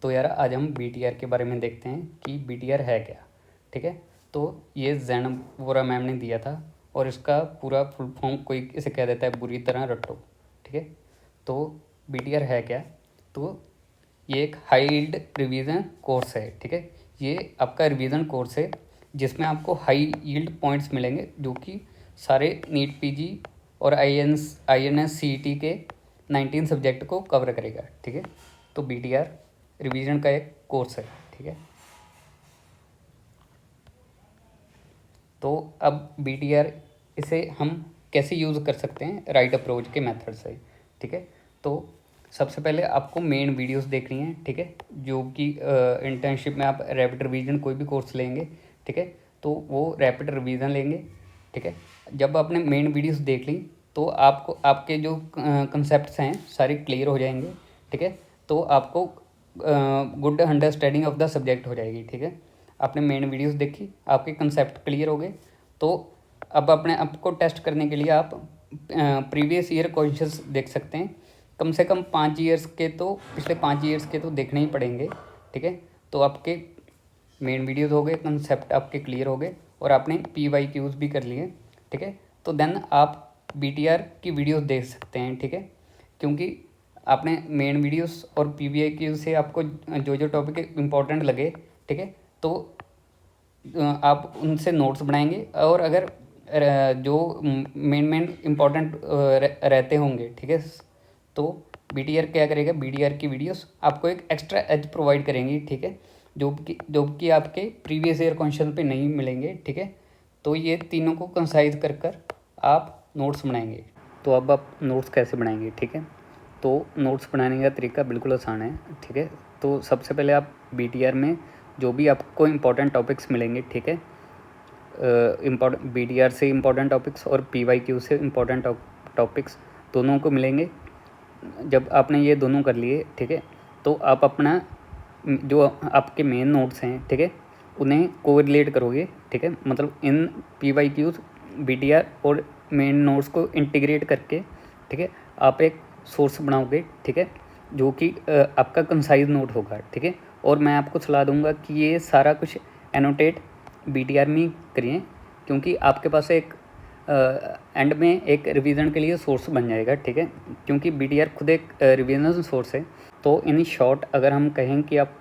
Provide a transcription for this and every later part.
तो यार आज हम BTR के बारे में देखते हैं कि BTR है क्या। ठीक है, तो ये जैन वोरा मैम ने दिया था और इसका पूरा फुल फॉर्म कोई इसे कह देता है बुरी तरह रट्टो। ठीक है, तो BTR है क्या। तो ये एक हाई यील्ड रिवीजन कोर्स है। ठीक है, ये आपका रिवीजन कोर्स है जिसमें आपको हाई यील्ड पॉइंट्स मिलेंगे जो कि सारे नीट PG और INS CET के 19 सब्जेक्ट को कवर करेगा। ठीक है, तो BTR रिवीजन का एक कोर्स है। ठीक है, तो अब BTR इसे हम कैसे यूज़ कर सकते हैं राइट अप्रोच के मेथड से। ठीक है, तो सबसे पहले आपको मेन वीडियोस देखनी है। ठीक है, जो कि इंटर्नशिप में आप रैपिड रिवीजन कोई भी कोर्स लेंगे, ठीक है, तो वो रैपिड रिवीजन लेंगे। ठीक है, जब आपने मेन वीडियोस देख ली तो आपको आपके जो कंसेप्ट्स हैं सारे क्लियर हो जाएंगे। ठीक है, तो आपको good understanding of the subject हो जाएगी। ठीक है, आपने मेन वीडियोस देखी, आपके कंसेप्ट क्लियर हो गए, तो अब अपने आपको टेस्ट करने के लिए आप प्रीवियस ईयर क्वेश्चंस देख सकते हैं। कम से कम 5 ईयर्स के तो पिछले 5 ईयर्स के तो देखने ही पड़ेंगे। ठीक है, तो आपके मेन वीडियोस हो गए, कंसेप्ट आपके क्लियर हो गए और आपने PYQs भी कर लिए। ठीक है, तो देन आप BTR की वीडियोस देख सकते हैं। ठीक है, क्योंकि आपने मेन वीडियोस और PYQ से आपको जो जो टॉपिक इम्पोर्टेंट लगे, ठीक है, तो आप उनसे नोट्स बनाएंगे और अगर जो मेन इम्पोर्टेंट रहते होंगे, ठीक है, तो BTR क्या करेगा, BTR की वीडियोस आपको एक एक्स्ट्रा एज प्रोवाइड करेंगी। ठीक है, जो कि आपके प्रीवियस ईयर क्वेश्चन पे नहीं मिलेंगे। ठीक है, तो ये तीनों को कंसाइज कर कर आप नोट्स बनाएंगे। तो अब आप नोट्स कैसे बनाएंगे। ठीक है, तो नोट्स बनाने का तरीका बिल्कुल आसान है। ठीक है, तो सबसे पहले आप BTR में जो भी आपको इम्पोर्टेंट टॉपिक्स मिलेंगे, ठीक है, BTR से इम्पोर्टेंट टॉपिक्स और PYQ से इम्पोर्टेंट टॉपिक्स दोनों को मिलेंगे। जब आपने ये दोनों कर लिए, ठीक है, तो आप अपना जो आपके मेन नोट्स हैं, ठीक है, उन्हें कोरिलेट करोगे। ठीक है, मतलब इन PYQs BTR और मेन नोट्स को इंटीग्रेट करके, ठीक है, आप एक सोर्स बनाओगे। ठीक है, जो कि आपका कंसाइज नोट होगा। ठीक है, और मैं आपको सलाह दूंगा कि ये सारा कुछ एनोटेट BTR में करिए, क्योंकि आपके पास एक एंड में एक रिवीजन के लिए सोर्स बन जाएगा। ठीक है, क्योंकि BTR खुद एक रिवीजन सोर्स है। तो इन शॉर्ट अगर हम कहें कि आप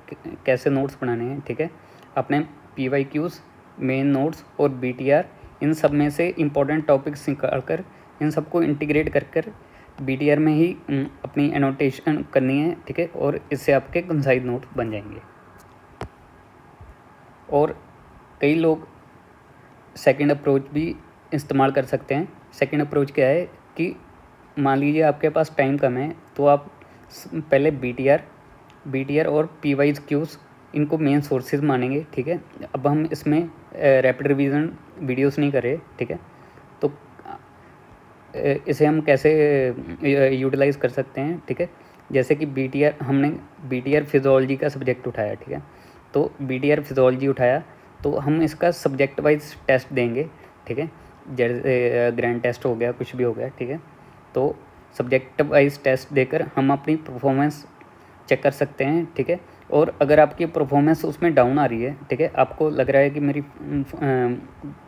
कैसे नोट्स बनाने हैं, ठीक है, अपने PYQs, मेन नोट्स और BTR, इन सब में से इम्पोर्टेंट टॉपिक्स निकाल कर इन सबको इंटीग्रेट कर कर BTR में ही अपनी एनोटेशन करनी है। ठीक है, और इससे आपके कंसाइज नोट बन जाएंगे। और कई लोग सेकंड अप्रोच भी इस्तेमाल कर सकते हैं। सेकंड अप्रोच क्या है कि मान लीजिए आपके पास टाइम कम है, तो आप पहले BTR और PYQs इनको मेन सोर्सेज मानेंगे। ठीक है, अब हम इसमें रैपिड रिवीजन वीडियोस नहीं कर रहे। ठीक है, तो इसे हम कैसे यूटिलाइज़ कर सकते हैं। ठीक है, जैसे कि हमने BTR फिज़ोलॉजी का सब्जेक्ट उठाया। ठीक है, तो BTR फिज़ोलॉजी उठाया तो हम इसका सब्जेक्ट वाइज टेस्ट देंगे। ठीक है, जैसे ग्रैंड टेस्ट हो गया, कुछ भी हो गया। ठीक है, तो सब्जेक्ट वाइज टेस्ट देकर हम अपनी परफॉर्मेंस चेक कर सकते हैं। ठीक है, और अगर आपकी परफॉर्मेंस उसमें डाउन आ रही है, ठीक है, आपको लग रहा है कि मेरी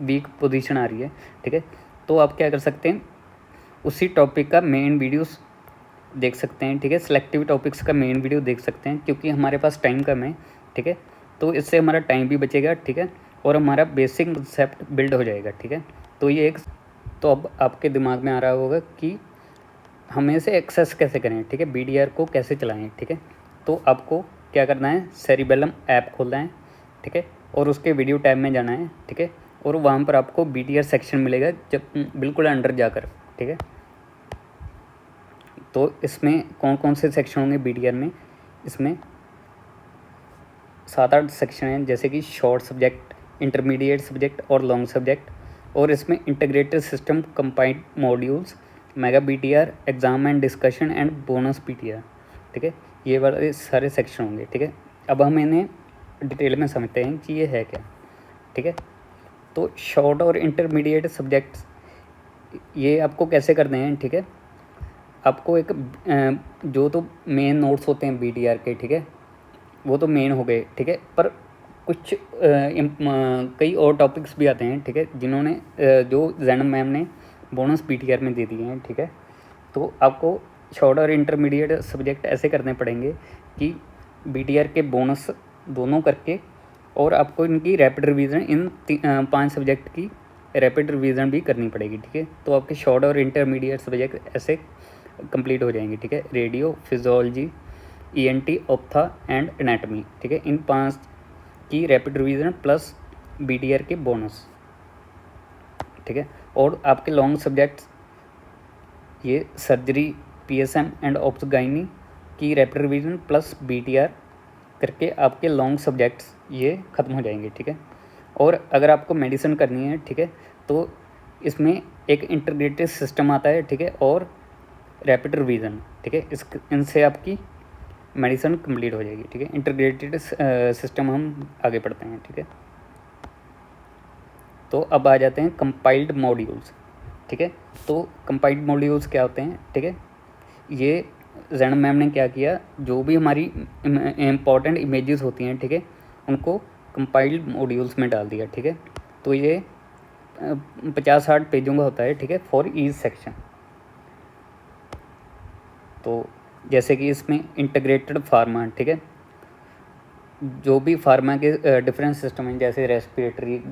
वीक पोजीशन आ रही है, ठीक है, तो आप क्या कर सकते हैं, उसी टॉपिक का मेन वीडियोस देख सकते हैं। ठीक है, सिलेक्टिव टॉपिक्स का मेन वीडियो देख सकते हैं, क्योंकि हमारे पास टाइम कम है। ठीक है, तो इससे हमारा टाइम भी बचेगा। ठीक है, और हमारा बेसिक कंसेप्ट बिल्ड हो जाएगा। ठीक है, तो ये एक, तो अब आपके दिमाग में आ रहा होगा कि हमें इसे एक्सेस कैसे करें। ठीक है, BTR को कैसे चलाएं। ठीक है, तो आपको क्या करना है, सेरिबेलम ऐप खोलना है। ठीक है, और उसके वीडियो टैब में जाना है। ठीक है, और वहाँ पर आपको BTR सेक्शन मिलेगा जब बिल्कुल अंडर जाकर। ठीक है, तो इसमें कौन कौन से सेक्शन होंगे BTR में, इसमें 7-8 सेक्शन हैं, जैसे कि शॉर्ट सब्जेक्ट, इंटरमीडिएट सब्जेक्ट और लॉन्ग सब्जेक्ट। और इसमें integrated system, combined modules, mega BTR, exam and discussion and bonus BTR। ठीक है, ये वाले सारे सेक्शन होंगे। ठीक है, अब हम इन्हें डिटेल में समझते हैं कि ये है क्या। ठीक है, तो शॉर्ट और इंटरमीडिएट सब्जेक्ट्स ये आपको कैसे करने हैं। ठीक है, आपको एक जो तो मेन नोट्स होते हैं BTR के, ठीक है, वो तो मेन हो गए, ठीक है। पर कुछ कई और टॉपिक्स भी आते हैं, ठीक है, जिन्होंने जो जैनब मैम ने बोनस पीटीआर में दे दिए हैं, ठीक है। तो आपको शॉर्ट और इंटरमीडिएट सब्जेक्ट ऐसे करने पड़ेंगे कि बीटीआर के बोनस दोनों करके, और आपको इनकी रैपिड रिवीजन इन 5 सब्जेक्ट की रैपिड रिवीजन भी करनी पड़ेगी, ठीक है। तो आपके शॉर्ट और इंटरमीडिएट सब्जेक्ट ऐसे कंप्लीट हो जाएंगे, ठीक है। Radio, physiology, ENT, ophtha and anatomy, ठीक है। इन 5 की रैपिड रिवीजन प्लस बीटीआर के बोनस, ठीक है। और आपके लॉन्ग सब्जेक्ट्स ये surgery, PSM and obs gynae की रैपिड रिवीजन प्लस बीटीआर करके आपके लॉन्ग सब्जेक्ट्स ये ख़त्म हो जाएंगे, ठीक है। और अगर आपको मेडिसिन करनी है, ठीक है, तो इसमें एक इंटीग्रेटेड सिस्टम आता है, ठीक है, और रैपिड रिवीजन, ठीक है। इनसे आपकी मेडिसिन कंप्लीट हो जाएगी, ठीक है। इंटीग्रेटेड सिस्टम हम आगे पढ़ते हैं, ठीक है। तो अब आ जाते हैं कंपाइल्ड मॉड्यूल्स, ठीक है। तो कंपाइल्ड मॉड्यूल्स क्या होते हैं, ठीक है। ये जैनब मैम ने क्या किया, जो भी हमारी इम्पॉर्टेंट इमेजेस होती हैं, ठीक है, उनको कंपाइल्ड मॉड्यूल्स में डाल दिया, ठीक है। तो ये 50-60 पेजों का होता है, ठीक है, फॉर ईच सेक्शन। तो जैसे कि इसमें इंटीग्रेटेड फार्मा, ठीक है, जो भी फार्मा के डिफरेंट सिस्टम हैं, जैसे रेस्पिरेटरी,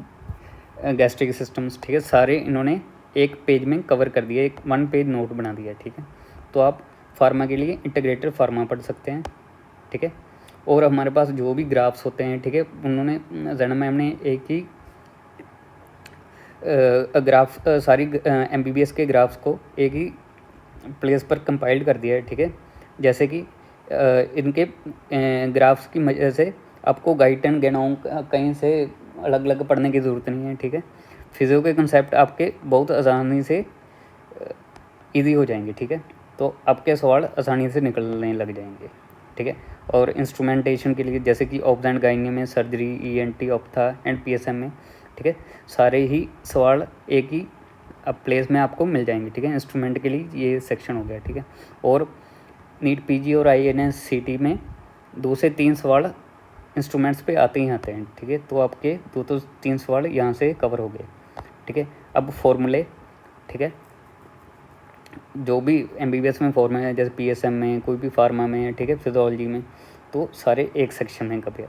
गैस्ट्रिक सिस्टम्स, ठीक है, सारे इन्होंने एक पेज में कवर कर दिया, एक 1 पेज नोट बना दिया, ठीक है। तो आप फार्मा के लिए इंटीग्रेटेड फार्मा पढ़ सकते हैं, ठीक है। और हमारे पास जो भी ग्राफ्स होते हैं, ठीक है, उन्होंने जैनब मैम ने एक ही ग्राफ सारी एमबीबीएस के ग्राफ्स को एक ही प्लेस पर कंपाइल्ड कर दिया है, ठीक है। जैसे कि इनके ग्राफ्स की वजह से आपको गाइड एंड गेनोम कहीं से अलग अलग पढ़ने की ज़रूरत नहीं है, ठीक है। फिजियो के कंसेप्ट आपके बहुत आसानी से इजी हो जाएंगे, ठीक है। तो आपके सवाल आसानी से निकलने लग जाएंगे, ठीक है। और इंस्ट्रूमेंटेशन के लिए जैसे कि ऑब्स एंड गाइनी में, surgery, ENT, ophtha and PSM में, ठीक है, सारे ही सवाल एक ही अब प्लेस में आपको मिल जाएंगे, ठीक है। इंस्ट्रूमेंट के लिए ये सेक्शन हो गया, ठीक है। और नीट पीजी और आईएनएस-सीटी में 2 से 3 सवाल इंस्ट्रूमेंट्स पे आते ही आते हैं, ठीक है। तो आपके 2 तो 3 सवाल यहाँ से कवर हो गए, ठीक है। अब फॉर्मूले, ठीक है, जो भी एमबीबीएस में फॉर्मूले हैं, जैसे पीएसएम में, कोई भी फार्मा में, ठीक है, फिजियोलॉजी में, तो सारे एक सेक्शन में कवर।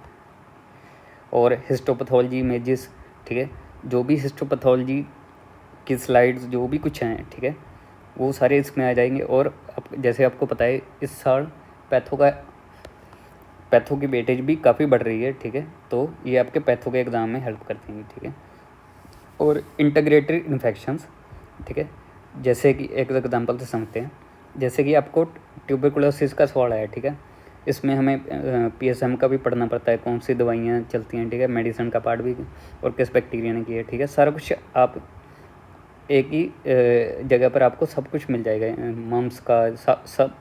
और हिस्टोपैथोलॉजी, इमेजेस, ठीक है, जो भी हिस्टोपैथोलॉजी की स्लाइड्स जो भी कुछ हैं, ठीक है, वो सारे इसमें आ जाएंगे। और जैसे आपको पता है इस साल पैथो की वेटेज भी काफ़ी बढ़ रही है, ठीक है। तो ये आपके पैथो के एग्ज़ाम में हेल्प करती हैं, ठीक है। और इंटीग्रेटेड इन्फेक्शंस, ठीक है, जैसे कि एक एग्जांपल से समझते हैं। जैसे कि आपको ट्यूबरकुलोसिस का सवाल आया, ठीक है, इसमें हमें पीएसएम का भी पढ़ना पड़ता है, कौन सी दवाइयाँ चलती हैं, ठीक है, मेडिसिन का पार्ट भी, और किस बैक्टीरिया ने किया है, ठीक है। सारा कुछ आप एक ही जगह पर आपको सब कुछ मिल जाएगा, मम्स का सब।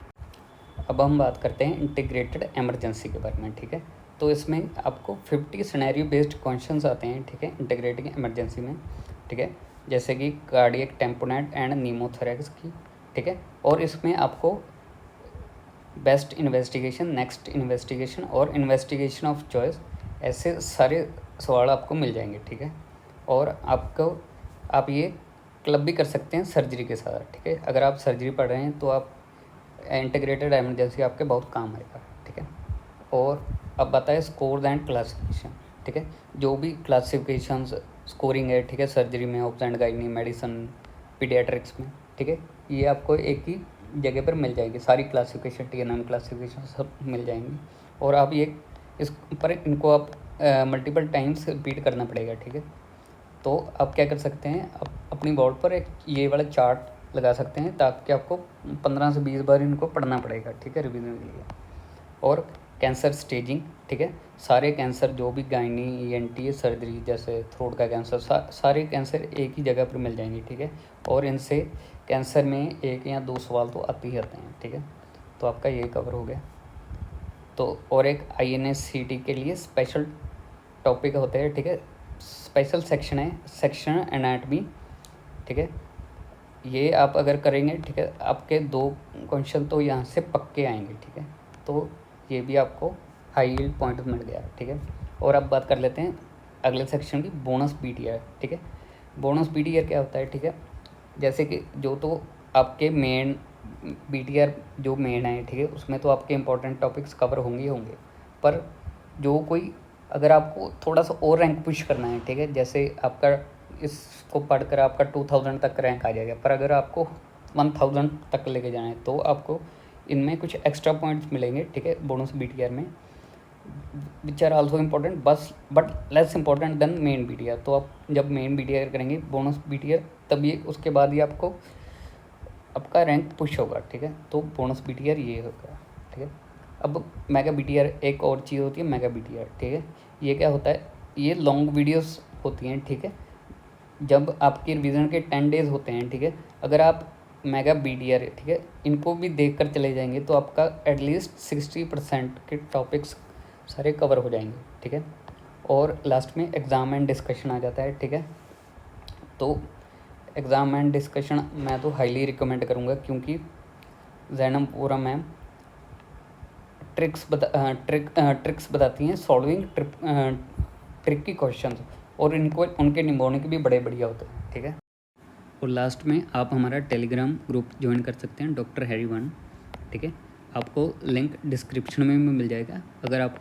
अब हम बात करते हैं इंटीग्रेटेड एमरजेंसी के बारे में, ठीक है। तो इसमें आपको 50 सिनेरियो बेस्ड क्वेश्चंस आते हैं, ठीक है, इंटीग्रेटेड एमरजेंसी में, ठीक है, जैसे कि कार्डियक टेम्पोनेट एंड नीमोथोरेक्स की, ठीक है। और इसमें आपको बेस्ट इन्वेस्टिगेशन, नेक्स्ट इन्वेस्टिगेशन और इन्वेस्टिगेशन ऑफ चॉइस, ऐसे सारे सवाल आपको मिल जाएंगे, ठीक है। और आप ये क्लब भी कर सकते हैं सर्जरी के साथ, ठीक है। अगर आप सर्जरी पढ़ रहे हैं तो आप इंटीग्रेटेड एमरजेंसी आपके बहुत काम आएगा, ठीक है। और अब बताए स्कोर एंड क्लासिफिकेशन, ठीक है, जो भी क्लासिफिकेशन स्कोरिंग है, ठीक है, सर्जरी में, obs and gynae, medicine, paediatrics में, ठीक है, ये आपको एक ही जगह पर मिल जाएगी, सारी क्लासिफिकेशन, टीएनएम क्लासिफिकेशन सब मिल जाएंगी। और आप ये इस पर इनको आप मल्टीपल टाइम्स रिपीट करना पड़ेगा, ठीक है। तो आप क्या कर सकते हैं, आप अपनी बोर्ड पर एक ये वाला चार्ट लगा सकते हैं, ताकि आपको 15 से 20 बार इनको पढ़ना पड़ेगा, ठीक है, रिवीजन के लिए। और कैंसर स्टेजिंग, ठीक है, सारे कैंसर जो भी गायनी, ईएनटी, सर्जरी, जैसे थ्रोट का कैंसर, सारे कैंसर एक ही जगह पर मिल जाएंगे, ठीक है। और इनसे कैंसर में 1 या 2 सवाल तो आते ही आते हैं, ठीक है। तो आपका ये कवर हो गया। तो और एक आईएनएस-सीटी के लिए स्पेशल टॉपिक होते हैं, ठीक है, स्पेशल सेक्शन है, सेक्शन एनाटमी, ठीक है। ये आप अगर करेंगे, ठीक है, आपके 2 क्वेश्चन तो यहाँ से पक्के आएंगे, ठीक है। तो ये भी आपको हाई यील्ड पॉइंट मिल गया, ठीक है। और अब बात कर लेते हैं अगले सेक्शन की, बोनस BTR, ठीक है। बोनस BTR क्या होता है, ठीक है। जैसे कि जो तो आपके मेन BTR जो मेन है, ठीक है, उसमें तो आपके इंपॉर्टेंट टॉपिक्स कवर होंगे ही होंगे, पर जो कोई अगर आपको थोड़ा सा और रैंक पुश करना है, ठीक है, जैसे आपका इसको पढ़कर आपका 2000 तक रैंक आ जाएगा, पर अगर आपको 1000 तक लेके जाना है तो आपको इनमें कुछ एक्स्ट्रा पॉइंट्स मिलेंगे, ठीक है, बोनस BTR में, which are also important but less important than main BTR। तो आप जब मेन BTR करेंगे बोनस BTR, तब ये उसके बाद ही आपको आपका रैंक पुश होगा, ठीक है। तो बोनस BTR ये होगा, ठीक है। अब मेगा BTR एक और चीज़ होती है, मेगा BTR, ठीक है। ये क्या होता है, ये लॉन्ग वीडियोस होती हैं, ठीक है। जब आपके रिवीजन के 10 डेज़ होते हैं, ठीक है, अगर आप मेगा BTR, ठीक है, इनको भी देख कर चले जाएंगे तो आपका एटलीस्ट 60% के टॉपिक्स सारे कवर हो जाएंगे, ठीक है। और लास्ट में एग्ज़ाम एंड डिस्कशन आ जाता है, ठीक है। तो एग्ज़ाम एंड डिस्कशन मैं तो हाईली रिकमेंड करूँगा, क्योंकि जैनम वोरा मैम ट्रिक्स बताती हैं सॉल्विंग ट्रिक की क्वेश्चंस, और इनको उनके निमोनिक भी बड़े बढ़िया होते हैं, ठीक है। और लास्ट में आप हमारा टेलीग्राम ग्रुप ज्वाइन कर सकते हैं, डॉक्टर हैरी 1, ठीक है। आपको लिंक डिस्क्रिप्शन में भी मिल जाएगा। अगर आप